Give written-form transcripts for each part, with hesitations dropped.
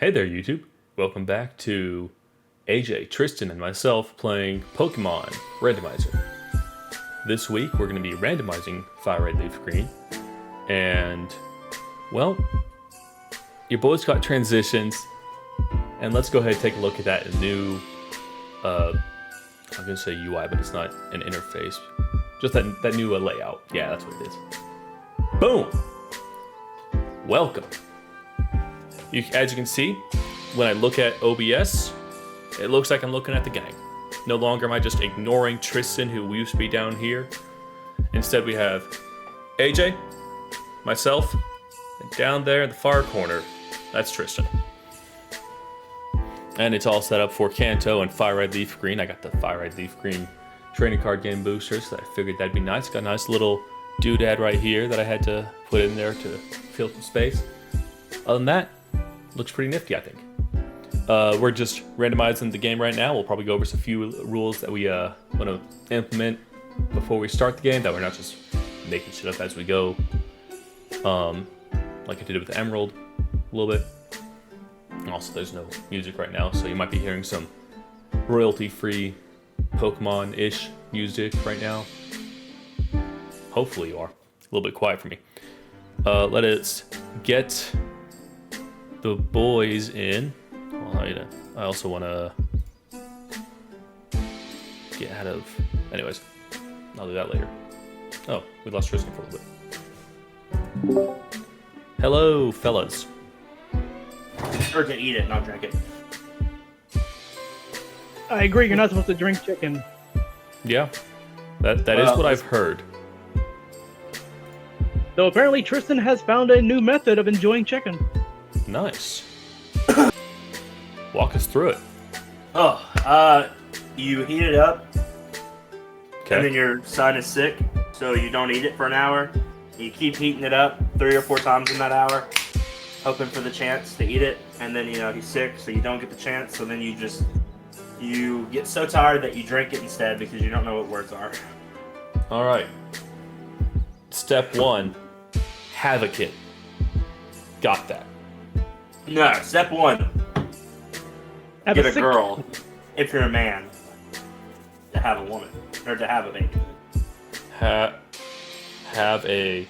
Hey there, YouTube. Welcome back to AJ, Tristan, and myself playing Pokemon Randomizer. This week, we're going to be randomizing Fire Red, Leaf Green. And, well, your boys got transitions. And let's go ahead and take a look at that new, I'm going to say UI, but it's not an interface. Just that new layout. Yeah, that's what it is. Boom! Welcome. As you can see, when I look at OBS, it looks like I'm looking at the gang. No longer am I just ignoring Tristan, who used to be down here. Instead, we have AJ, myself, and down there in the far corner, that's Tristan. And it's all set up for Kanto and Fire Red Leaf Green. I got the Fire Red Leaf Green training card game boosters, so I figured that'd be nice. Got a nice little doodad right here that I had to put in there to fill some space. Other than that, looks pretty nifty, I think. We're just randomizing the game right now. We'll probably go over some few rules that we want to implement before we start the game, that we're not just making shit up as we go, like I did with Emerald a little bit. Also, there's no music right now, so you might be hearing some royalty-free Pokemon-ish music right now. Hopefully you are. A little bit quiet for me. Let us get the boys in. Well, I also want to get out of... Anyways, I'll do that later. Oh, we lost Tristan for a little bit. Hello, fellas. Or to eat it, not drink it. I agree, you're not supposed to drink chicken. Yeah, that is what I've heard. Though apparently Tristan has found a new method of enjoying chicken. Nice. Walk us through it. You heat it up, Okay. and then your son is sick, so you don't eat it for an hour. You keep heating it up 3 or 4 times in that hour, hoping for the chance to eat it, and then, he's sick, so you don't get the chance, so then you get so tired that you drink it instead because you don't know what words are. All right. Step 1, have a kid. Got that. No, step 1, Have get a sick- girl, if you're a man, to have a woman, or to have a baby. Have a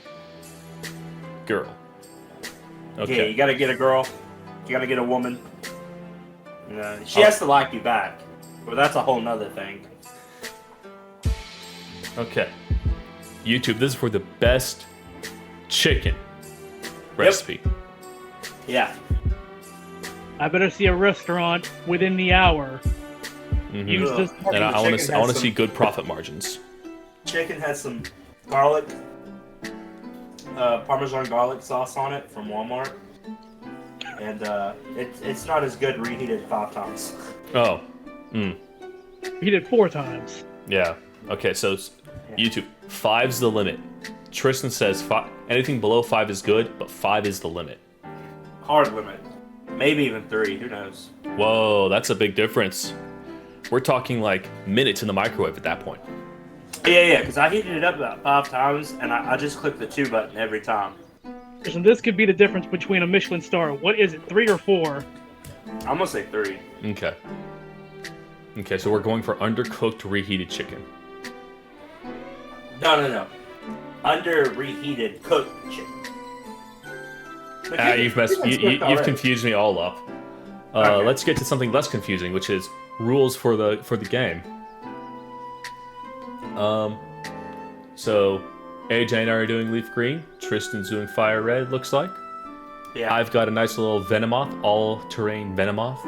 girl. Okay. Yeah, you gotta get a girl, you gotta get a woman. She has to like you back, but that's a whole nother thing. Okay. YouTube, this is for the best chicken recipe. Yeah. I better see a restaurant within the hour. Mhm. Use this. And I want Chicken has to some- see good profit margins. Chicken has some garlic, Parmesan garlic sauce on it from Walmart, and it's not as good reheated 5 times. Oh. He did 4 times. Yeah. Okay, so YouTube, 5's the limit. Tristan says anything below 5 is good, but 5 is the limit. Hard limit. Maybe even 3, who knows? Whoa, that's a big difference. We're talking like minutes in the microwave at that point. Yeah, because I heated it up about 5 times, and I just clicked the 2 button every time. Listen, this could be the difference between a Michelin star. What is it, 3 or 4? I'm gonna say 3. Okay. Okay, so we're going for undercooked reheated chicken. No. Under reheated cooked chicken. You've confused me all up. Okay. Let's get to something less confusing, which is rules for the game. So AJ and I are doing Leaf Green. Tristan's doing Fire Red. Looks like. Yeah. I've got a nice little Venomoth, all-terrain Venomoth.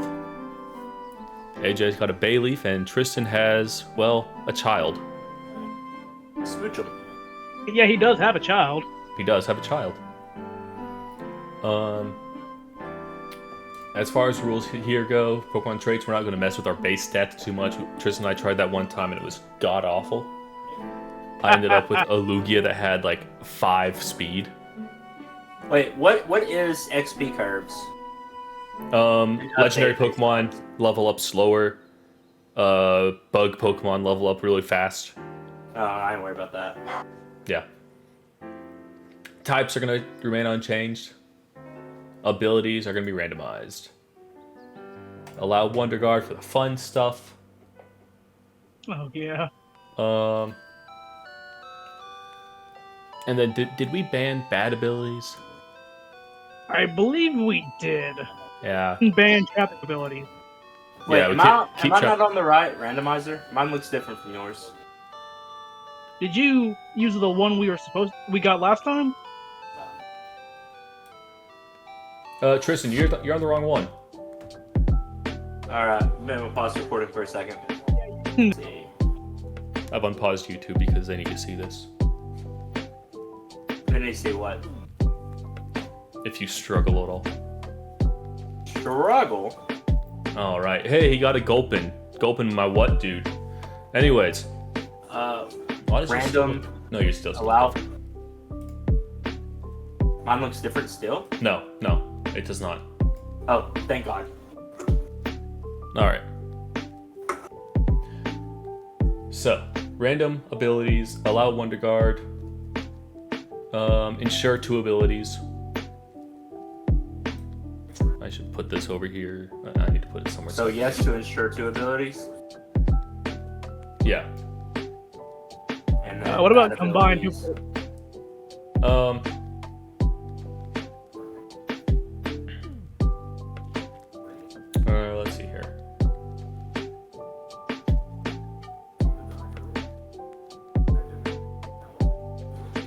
AJ's got a Bayleaf, and Tristan has, well, a child. Smooch 'em. Yeah, he does have a child. He does have a child. As far as rules here go, Pokemon traits, we're not going to mess with our base stats too much. Tristan and I tried that one time, and it was god-awful. I ended up with a Lugia that had, like, 5 speed. Wait, what is XP curves? Legendary Pokemon level up slower. Bug Pokemon level up really fast. Oh, I ain't worried about that. Yeah. Types are going to remain unchanged. Abilities are going to be randomized. allow Wonder Guard for the fun stuff. Oh yeah. And then did we ban bad abilities? I believe we did. Yeah. Ban trap abilities. Wait, Yeah, am we I keep not on the right randomizer? Mine looks different from yours. Did you use the one we got last time? Tristan, you're on the wrong one. Alright, I'm gonna pause recording for a second. Let's see. I've unpaused YouTube because I need to see this. I need to see what? If you struggle at all. Struggle? All right. Hey, he got a gulpin. Gulpin my what, dude? Anyways. Why does Random. No, you're still. Allow. Mine looks different still? No, it does not. Oh, thank God. All right. So, random abilities, allow Wonder Guard, ensure 2 abilities. I should put this over here. I need to put it somewhere. So yes to ensure 2 abilities. Yeah. And then What about combined? Let's see here.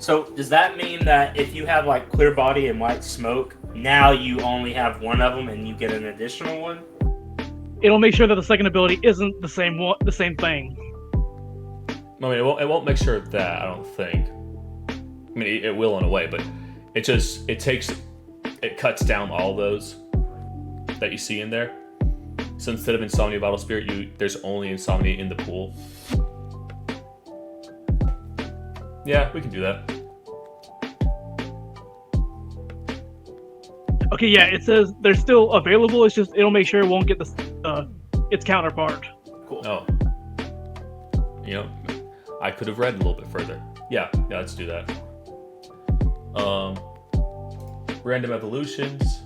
So does that mean that if you have like clear body and white smoke, now you only have one of them and you get an additional one? It'll make sure that the second ability isn't the same thing. I mean, it won't make sure of that, I don't think. I mean, it will in a way, but it cuts down all those that you see in there. So instead of Insomnia Bottle Spirit, there's only Insomnia in the pool. Yeah, we can do that. Okay, yeah, it says they're still available. It's just it'll make sure it won't get its counterpart. Cool. Oh. I could have read a little bit further. Yeah, let's do that. Random evolutions.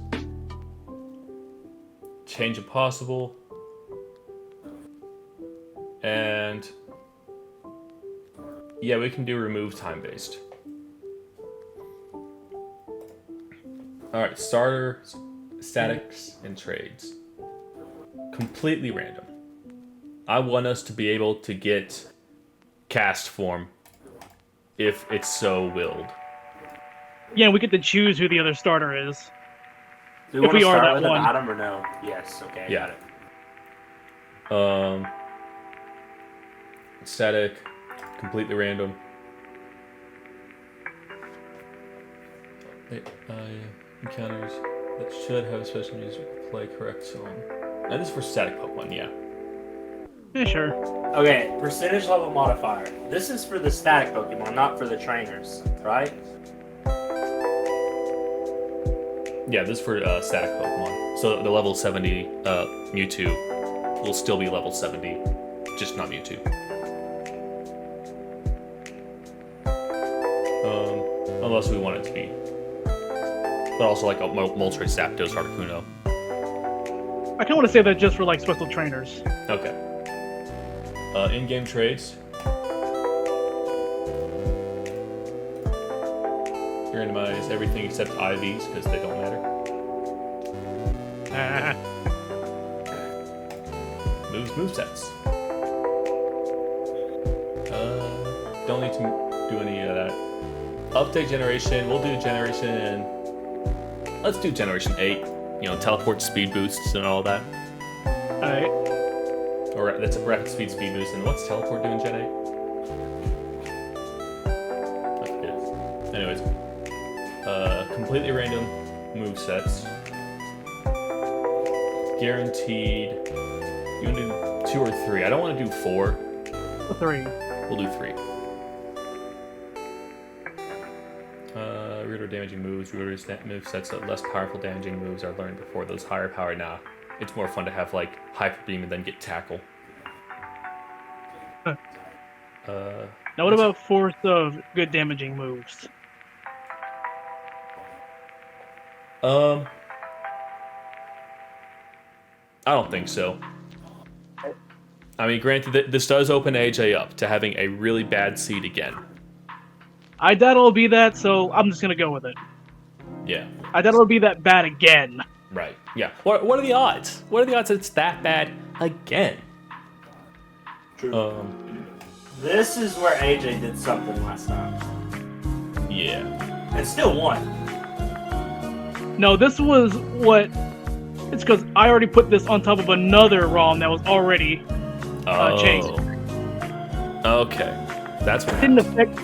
Change if possible. And yeah, we can do remove time-based. Alright, starters, statics, and trades. Completely random. I want us to be able to get cast form if it's so willed. Yeah, we get to choose who the other starter is. Do we want to we are start that with an one. item or no? Yes, okay, Yeah. got it. Static, completely random. Encounters that should have special music play correct song. And this is for static Pokemon, yeah. Yeah, sure. Okay, percentage level modifier. This is for the static Pokemon, not for the trainers, right? Yeah, this is for static Pokemon. So the level 70 Mewtwo will still be level 70, just not Mewtwo. Unless we want it to be. But also like a Moltres, Zapdos, Articuno. I kind of want to say that just for like special trainers. Okay. In-game trades. Randomize everything except IVs because they don't matter. Movesets. Don't need to do any of that. Update generation. We'll do generation. Let's do generation 8. Teleport speed boosts and all that. Alright. Or that's a rapid speed boost. And what's teleport doing Gen 8? I forget. Anyways. Completely random movesets. Guaranteed. You want to do 2 or 3? I don't want to do 4. 3. We'll do 3. Weird or damaging moves. Weird movesets that less powerful damaging moves are learned before those higher power. Nah. It's more fun to have like Hyper Beam and then get Tackle. Now what about force of good damaging moves? I don't think so. I mean, granted, this does open AJ up to having a really bad seed again. I doubt it'll be that, so I'm just gonna go with it. Yeah. I doubt it'll be that bad again. Right. Yeah. What are the odds? What are the odds that it's that bad again? True. This is where AJ did something last time. Yeah. And still won. No, this was what... It's because I already put this on top of another ROM that was already changed. Okay. That's what It didn't affect...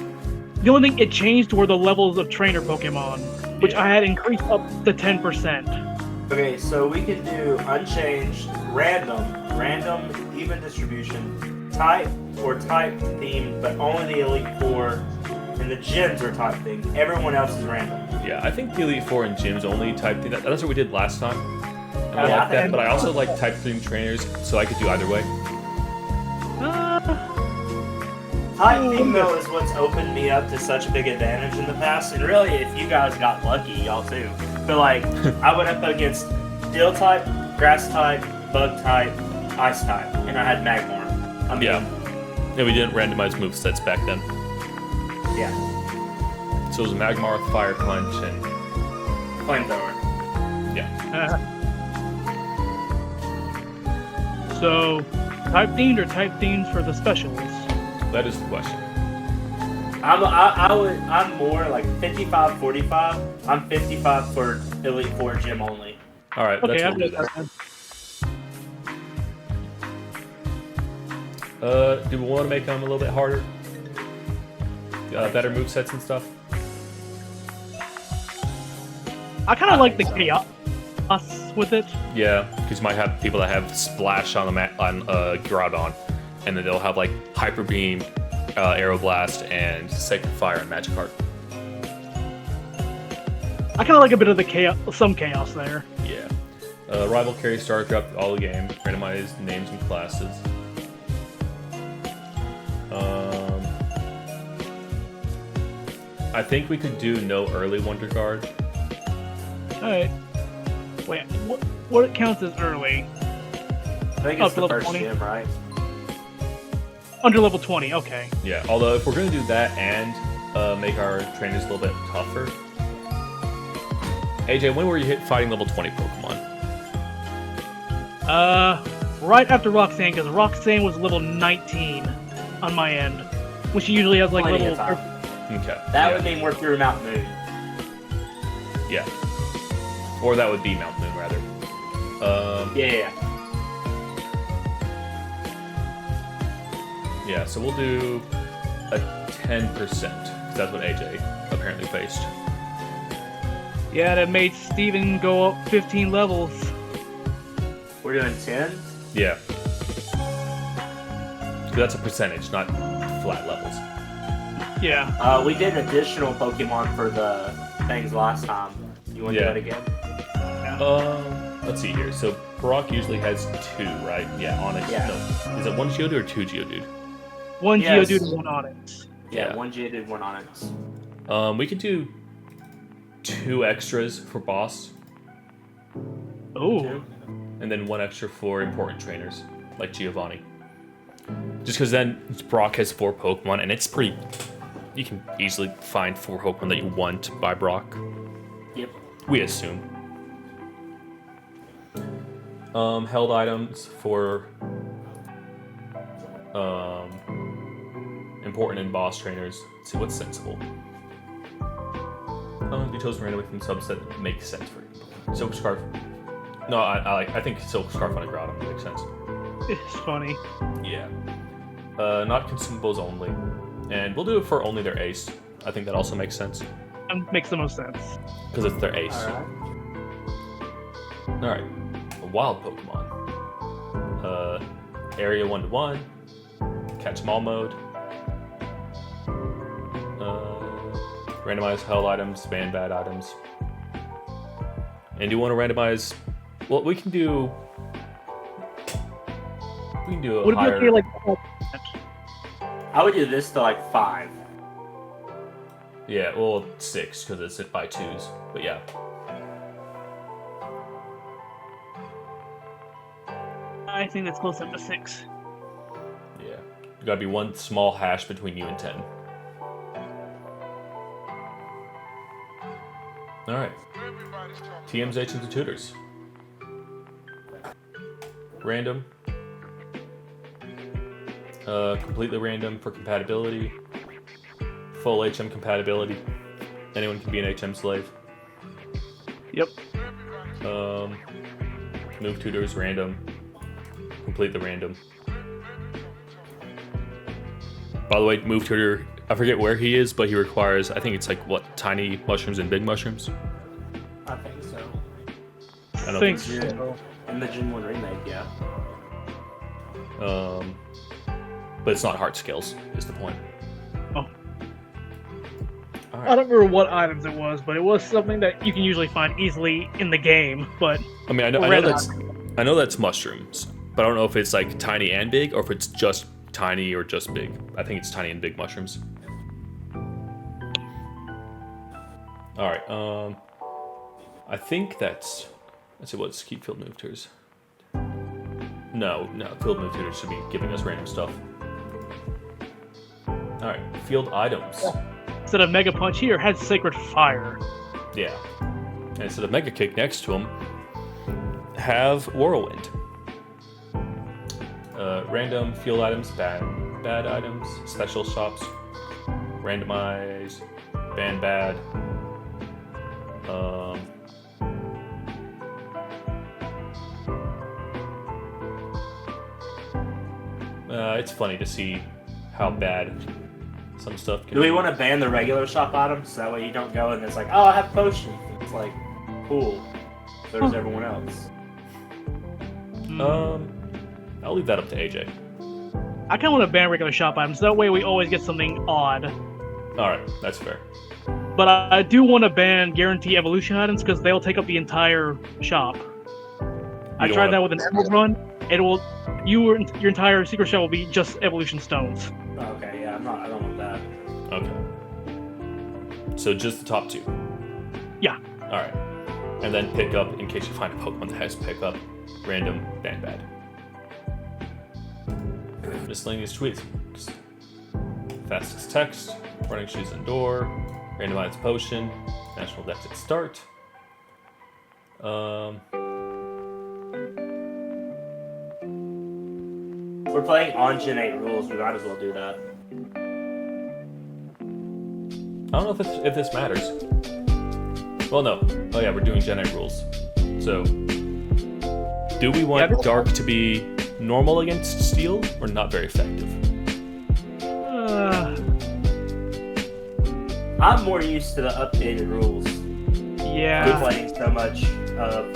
The only thing it changed were the levels of trainer Pokemon, which I had increased up to 10%. Okay, so we can do unchanged, random, even distribution, type or type themed, but only the Elite Four and the gyms are type themed. Everyone else is random. Yeah, I think the Elite Four and gyms only type thing. That's what we did last time. And I Yeah, like that, but I also like type themed trainers, so I could do either way. Type theme though is what's opened me up to such a big advantage in the past, and really, if you guys got lucky, y'all too. But like, I went up against Steel type, Grass type, Bug type, Ice type, and I had Magmar. Yeah, we didn't randomize movesets back then. Yeah. So it was Magmar, Fire Punch, and Flamethrower. Yeah. So, type themed or type themed for the specialists? That is the question. I'm more like 55-45. I'm 55 for Elite Four gym only. All right, Okay, that's what we'll do then. Do we want to make them a little bit harder? Better movesets and stuff? I kind of like the chaos with it. Yeah, because you might have people that have Splash on Groudon, and then they'll have like Hyper Beam, Aeroblast, and Sacred Fire and Magikarp. I kind of like a bit of the chaos, some chaos there. Yeah. Rival carry star throughout all the game. Randomized names and classes. I think we could do no early Wonder Guard. Alright. Wait, what counts as early? I think it's the first 20? gym, right? Under level 20, okay. Yeah, although if we're going to do that and make our trainers a little bit tougher. AJ, when were you fighting level 20 Pokemon? Right after Roxanne, because Roxanne was level 19 on my end. When she usually has like Plenty level... of time. Okay. That would mean we're through Mount Moon. Yeah. Or that would be Mount Moon, rather. Yeah. Yeah, so we'll do a 10%, because that's what AJ apparently faced. Yeah, that made Steven go up 15 levels. We're doing 10? Yeah. 'Cause that's a percentage, not flat levels. Yeah. We did additional Pokemon for the things last time. You want to do that again? Let's see here. So Brock usually has 2, right? Yeah, Onyx. Yeah. No. Is it 1 Geodude or 2 Geodude? One Yes. Geodude and one Onyx. Yeah, Yeah. 1 Geodude, 1 Onyx. We could do 2 extras for boss, Oh. and then 1 extra for important trainers, like Giovanni. Just because then Brock has 4 Pokemon, and it's pretty... You can easily find 4 Pokemon that you want by Brock. Yep. We assume. Held items for important and boss trainers. Let's see what's sensible. Be chosen randomly from subset that makes sense for you. Silk Scarf. No, I think Silk Scarf on a Groudon makes sense. It's funny. Yeah. Not consumables only. And we'll do it for only their ace. I think that also makes sense. Makes the most sense. Because it's their ace. Alright. A wild Pokemon. Area 1-1. Catch 'em all mode. Randomize held items, ban bad items. And do you want to randomize... Well, we can do... We can do a Would it be higher... okay, like... I would do this to like 5. Yeah, well, 6, because it's hit by 2s. But yeah. I think that's close up to 6. Yeah. Gotta be one small hash between you and 10. Alright. TMs, HMs, and tutors. Random. Completely random for compatibility. Full HM compatibility. Anyone can be an HM slave. Yep. Move tutors, random. Completely random. By the way, move tutor, I forget where he is, but he requires, I think it's like, what, tiny mushrooms and big mushrooms? I think so. I don't think think so. In the Gen 1 remake, yeah. But it's not hard skills, is the point. Oh. All I right. don't remember what items it was, but it was something that you can usually find easily in the game. But I mean, I know that's mushrooms, but I don't know if it's like tiny and big, or if it's just tiny or just big. I think it's tiny and big mushrooms. All right. I think that's. Let's see. What's keep field move tutors? No. Field move tutors should be giving us random stuff. All right. Field items. instead of Mega Punch here, has Sacred Fire. Yeah. And instead of Mega Kick next to him, have Whirlwind. Random field items, bad items, special shops, randomize, ban bad. It's funny to see how bad some stuff can Do we be. want to ban the regular shop items? So that way you don't go and it's like, oh, I have potion. It's like, cool. So does everyone else. I'll leave that up to AJ. I kind of want to ban regular shop items. That way we always get something odd. Alright, that's fair. But I do want to ban guarantee evolution items because they'll take up the entire shop. I don't tried wanna- that with an emerald run. It will, your entire secret shop will be just evolution stones. Okay, yeah, I don't want that. Okay. So just the top two. Yeah. Alright. And then pick up, in case you find a Pokemon that has pick up, random, ban bad. Miscellaneous tweets. Fastest text, running shoes indoor, randomized potion, national depth at start. We're playing on Gen 8 rules. We might as well do that. I don't know if this matters. Well, no. Oh yeah, we're doing Gen 8 rules. So, do we want Yeah, Dark to be normal against Steel, or not very effective? I'm more used to the updated rules. Yeah. We're playing so much of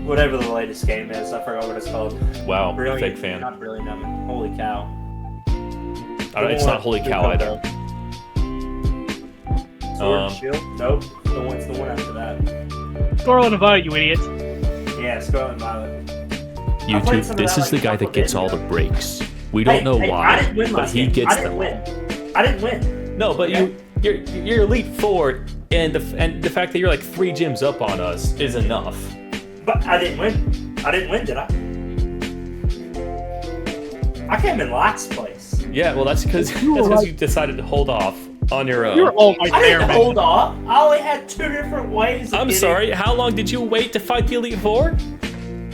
whatever the latest game is. I forgot what it's called. Wow, Brilliant, fake fan. Not Brilliant. I mean, holy cow. It's not Holy Cow either. Sword and Shield? Nope. It's the one after that. Scarlet and Violet, you idiot. Yeah, Scarlet and Violet. YouTube, this is the guy that gets all the breaks. We don't know I why, didn't win but last he game. gets I didn't them. win. I didn't win. No, but Okay. you're Elite Four, and the fact that you're like 3 gyms up on us is enough. But I didn't win. I didn't win, did I? I came in last place. Yeah, well that's because you decided to hold off on your own. You're always I there, didn't man. hold off. I only had 2 different ways of I'm getting- sorry, how long did you wait to fight the Elite Four?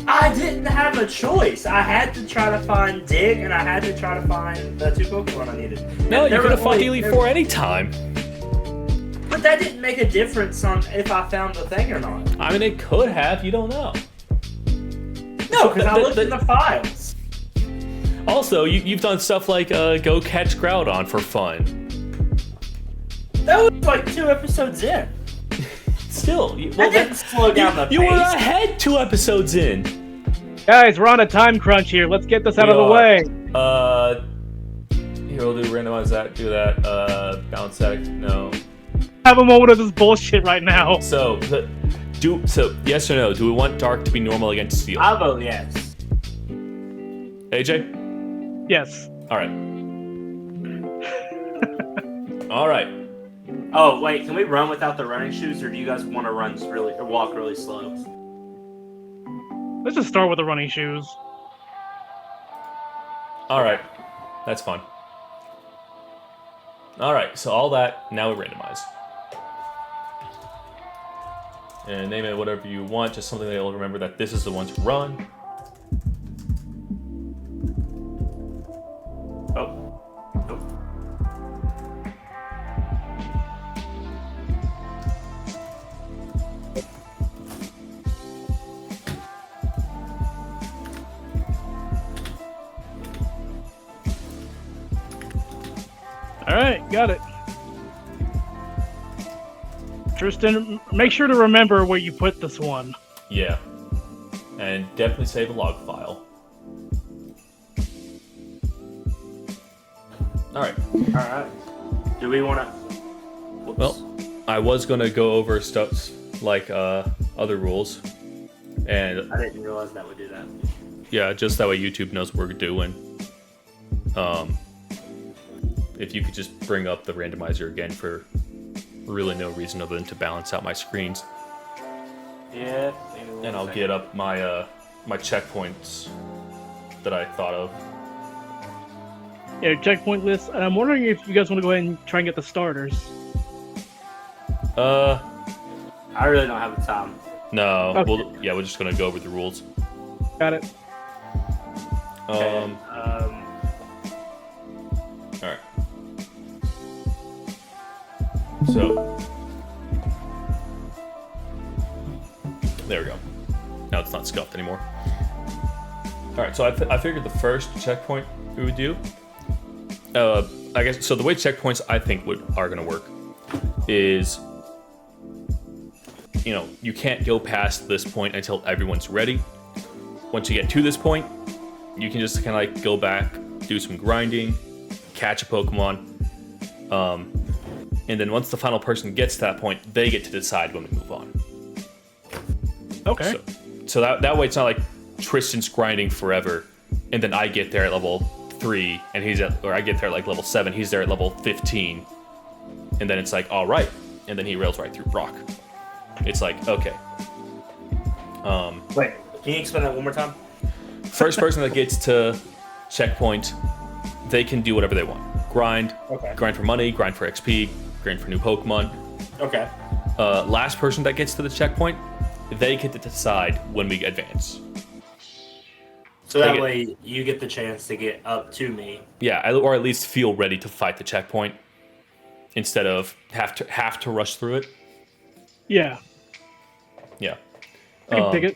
I didn't have a choice. I had to try to find Dig, and I had to try to find the 2 Pokemon I needed. No, And you there could have were fought the only- Elite Four anytime. But that didn't make a difference on if I found the thing or not. I mean, it could have, you don't know. No, because I The- looked the- in the files. Also, you've done stuff like go catch Groudon for fun. That was like 2 episodes in. Still, I didn't slow down the pace. you were ahead 2 episodes in. Guys, we're on a time crunch here. Let's get this out We of the are. way. Here we'll do randomize that, do that, balance that, no. Have a moment of this bullshit right now. So, yes or no, do we want Dark to be normal against Steel? I vote yes. AJ? Yes. Alright. Alright. Oh wait, can we run without the running shoes, or do you guys want to run really or walk really slow? Let's just start with the running shoes. All right, that's fun. All right, so all that, now we randomize. And name it whatever you want, just something they'll remember that this is the one to run. Oh. Nope. All right, got it. Tristan, make sure to remember where you put this one. Yeah. And definitely save a log file. Alright. Alright. Do we want to... Well, I was going to go over stuff like other rules. And I didn't realize that would do that. yeah, just that way YouTube knows what we're doing. If you could just bring up the randomizer again for really no reason other than to balance out my screens. Yeah. And I'll get up my my checkpoints that I thought of. Yeah, checkpoint list. And I'm wondering if you guys want to go ahead and try and get the starters. I really don't have the time. No. Okay. We're just gonna go over the rules. Got it. Okay. Alright. So there we go. Now it's not scuffed anymore. Alright, so I figured the first checkpoint we would do, I guess, so the way checkpoints I think are going to work is, you know, you can't go past this point until everyone's ready. Once you get to this point, you can just kind of like go back, do some grinding, catch a Pokemon, and then once the final person gets to that point, they get to decide when we move on. Okay. So that way it's not like Tristan's grinding forever, and then I get there at level 3, and I get there at like level 7, he's there at level 15, and then it's like, all right, and then he rails right through Brock. It's like, okay. Wait, can you explain that one more time? First person that gets to checkpoint, they can do whatever they want. Grind, Okay. grind for money, grind for XP, grind for new Pokemon. Okay. Last person that gets to the checkpoint, they get to decide when we advance. So that way you get the chance to get up to me. Yeah, or at least feel ready to fight the checkpoint instead of have to rush through it. Yeah. Yeah. I can pick it.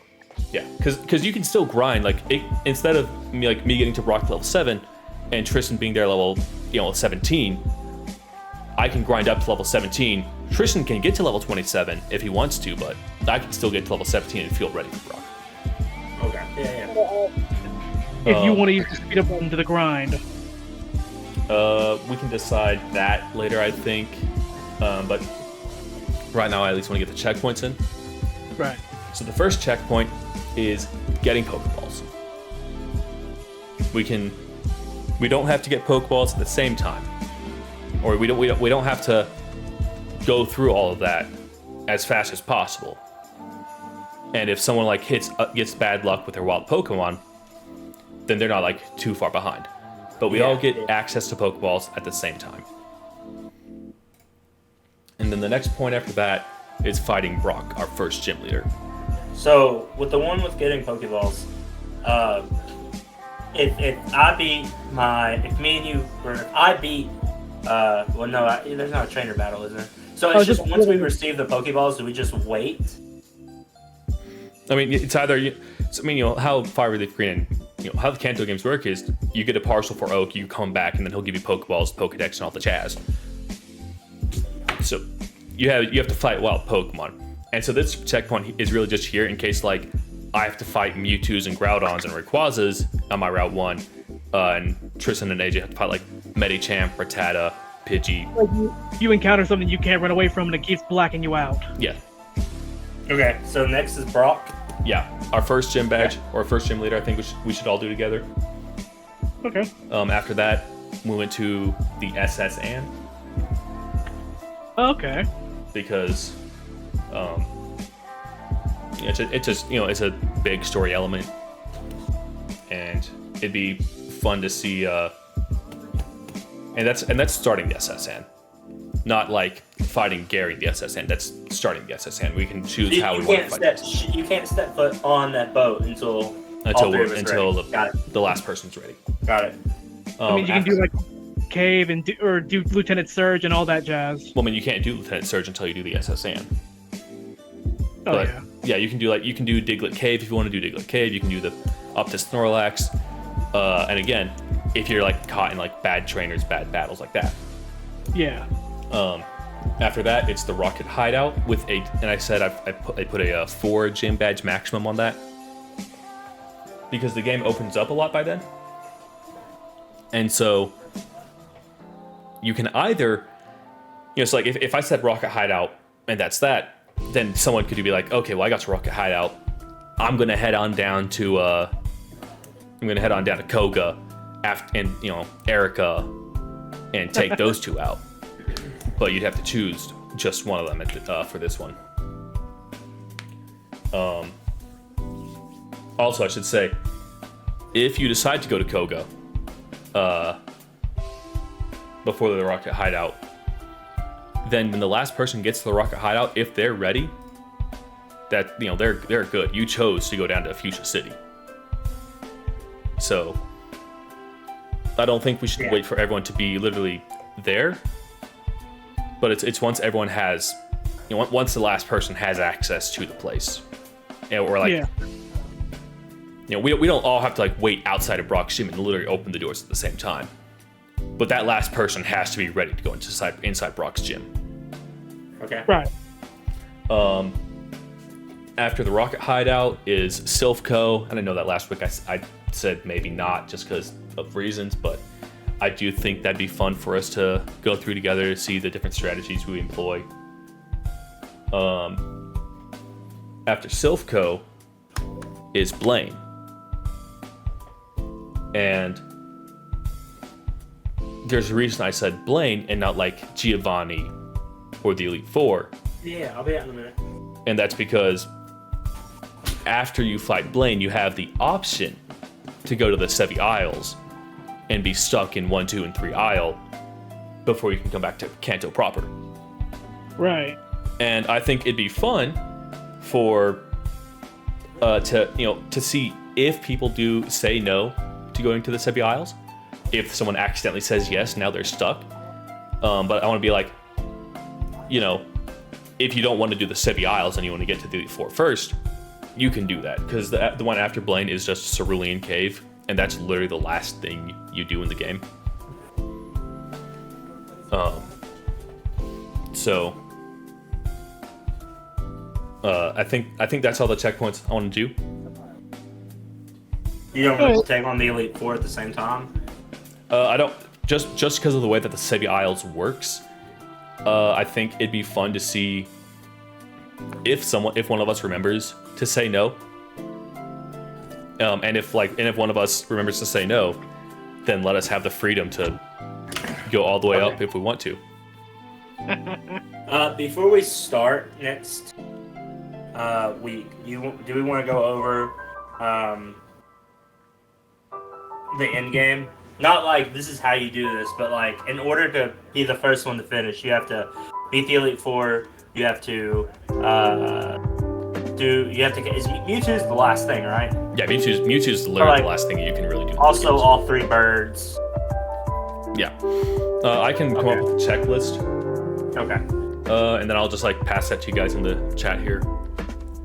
Yeah, because you can still grind. Like instead of me getting to Brock level 7 and Tristan being there level 17, I can grind up to level 17. Tristan can get to level 27 if he wants to, but I can still get to level 17 and feel ready for Brock. Okay. Yeah. If you want to use the speed up button to the grind. We can decide that later, I think. But right now, I at least want to get the checkpoints in. Right. So the first checkpoint is getting Pokeballs. We don't have to get Pokeballs at the same time, or we don't have to go through all of that as fast as possible. And if someone like gets bad luck with their wild Pokemon, then they're not like too far behind. But we all get access to Pokeballs at the same time. And then the next point after that is fighting Brock, our first gym leader. So with the one with getting Pokeballs, if I beat, well, no, there's not a trainer battle, is there? So it's just once we receive the Pokeballs, do we just wait? I mean, it's either how Fire Leaf Green and how the Kanto games work is you get a partial for Oak, you come back, and then he'll give you Pokeballs, Pokedex, and all the jazz. So you have to fight wild Pokemon, and so this checkpoint is really just here in case like I have to fight Mewtwo's and Groudons and Rayquazas on my Route 1, and Tristan and AJ have to fight like Medicham, Rattata, Pidgey. Like you encounter something you can't run away from, and it keeps blacking you out. Yeah. Okay, so next is Brock. Yeah, our first gym badge or first gym leader. I think we should all do together. Okay. After that, we went to the S.S Anne. Okay. Because it's just it's a big story element, and it'd be fun to see. And that's starting the S.S Anne, not like fighting Gary the S.S Anne. That's starting the S.S Anne. We can choose how we want to fight. You can't step foot on that boat until the last person's ready. Got it. I mean, you can do like Cave and do Lieutenant Surge and all that jazz. Well, I mean, you can't do Lieutenant Surge until you do the S.S Anne. Oh, but, yeah. You can do Diglett Cave if you want to do Diglett Cave. You can do the up to Snorlax, and again, if you're like caught in like bad trainers, bad battles like that. Yeah. After that, it's the Rocket Hideout with and I said I put a 4 gym badge maximum on that because the game opens up a lot by then, and so you can either, so like if I said Rocket Hideout and that's that. Then someone could be like, okay, well, I got to Rocket Hideout. I'm gonna head on down to Koga, and Erica, and take those 2 out. But you'd have to choose just one of them for this one. Also, I should say, if you decide to go to Koga, before the Rocket Hideout. Then when the last person gets to the Rocket Hideout, if they're ready, that they're good. You chose to go down to Fuchsia City. So I don't think we should wait for everyone to be literally there. But it's once everyone has, once the last person has access to the place, or like, we don't all have to like wait outside of Brock's gym and literally open the doors at the same time. But that last person has to be ready to go inside Brock's gym. Okay. Right. After the Rocket Hideout is Silph Co. And I know that last week I said maybe not just because of reasons, but I do think that'd be fun for us to go through together to see the different strategies we employ. After Silph Co. is Blaine. And there's a reason I said Blaine and not like Giovanni or the Elite Four. Yeah, I'll be out in a minute. And that's because after you fight Blaine, you have the option to go to the Sevi Isles and be stuck in 1, 2, and 3 Isle before you can come back to Kanto proper. Right. And I think it'd be fun for to see if people do say no to going to the Sebi Isles. If someone accidentally says yes, now they're stuck. But I want to be like, if you don't want to do the Sebi Isles and you want to get to the Elite Four first, you can do that. Because the one after Blaine is just Cerulean Cave, and that's literally the last thing you do in the game. I think that's all the checkpoints I want to do. You don't want to take on the Elite Four at the same time? I don't. Just because of the way that the Sebi Isles works, I think it'd be fun to see if one of us remembers to say no. And if one of us remembers to say no, then let us have the freedom to go all the way up if we want to. Before we start next week, do we want to go over the end game? Not like this is how you do this, but like in order to be the first one to finish, you have to beat the Elite Four. You have to Mewtwo's the last thing, right? Yeah, Mewtwo's literally the last thing you can really do. Also, all 3 birds. Yeah. I can come up with a checklist. Okay. And then I'll just like pass that to you guys in the chat here,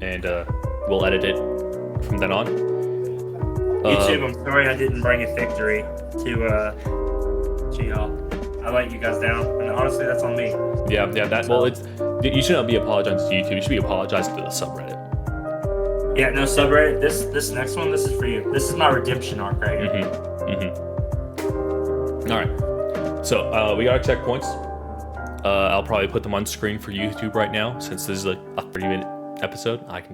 and we'll edit it from then on. YouTube, I'm sorry I didn't bring a victory to y'all. I let you guys down, and honestly, that's on me. Yeah. You shouldn't be apologizing to YouTube. You should be apologizing to the subreddit. Yeah, no subreddit. This next one, this is for you. This is my redemption arc right here. All right. So we got our checkpoints. I'll probably put them on screen for YouTube right now, since this is a 30-minute episode. I can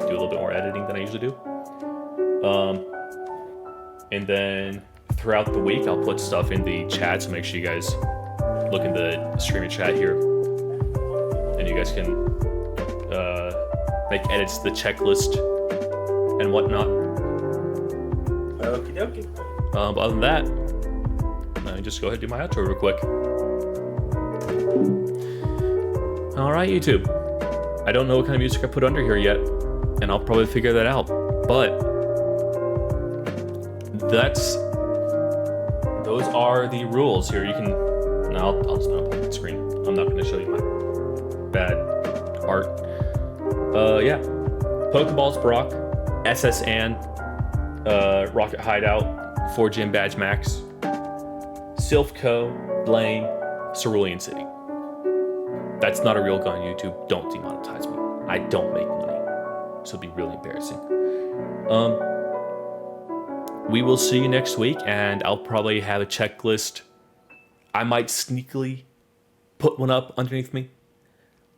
do a little bit more editing than I usually do. And then throughout the week, I'll put stuff in the chat, so make sure you guys look in the streaming chat here, and you guys can make edits to the checklist and whatnot. Okie dokie. But other than that, let me just go ahead and do my outro real quick. Alright, YouTube. I don't know what kind of music I put under here yet, and I'll probably figure that out. But those are the rules here. You can. No, I'll just not put the screen. I'm not going to show you my bad art. Yeah. Pokeballs, Brock, S.S Anne, Rocket Hideout, 4 Gym Badge Max, Silph Co, Blaine, Cerulean City. That's not a real gun, YouTube. Don't demonetize me. I don't make money. So it'd be really embarrassing. We will see you next week, and I'll probably have a checklist. I might sneakily put one up underneath me.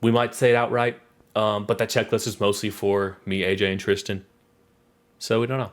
We might say it outright. But that checklist is mostly for me, AJ, and Tristan. So we don't know.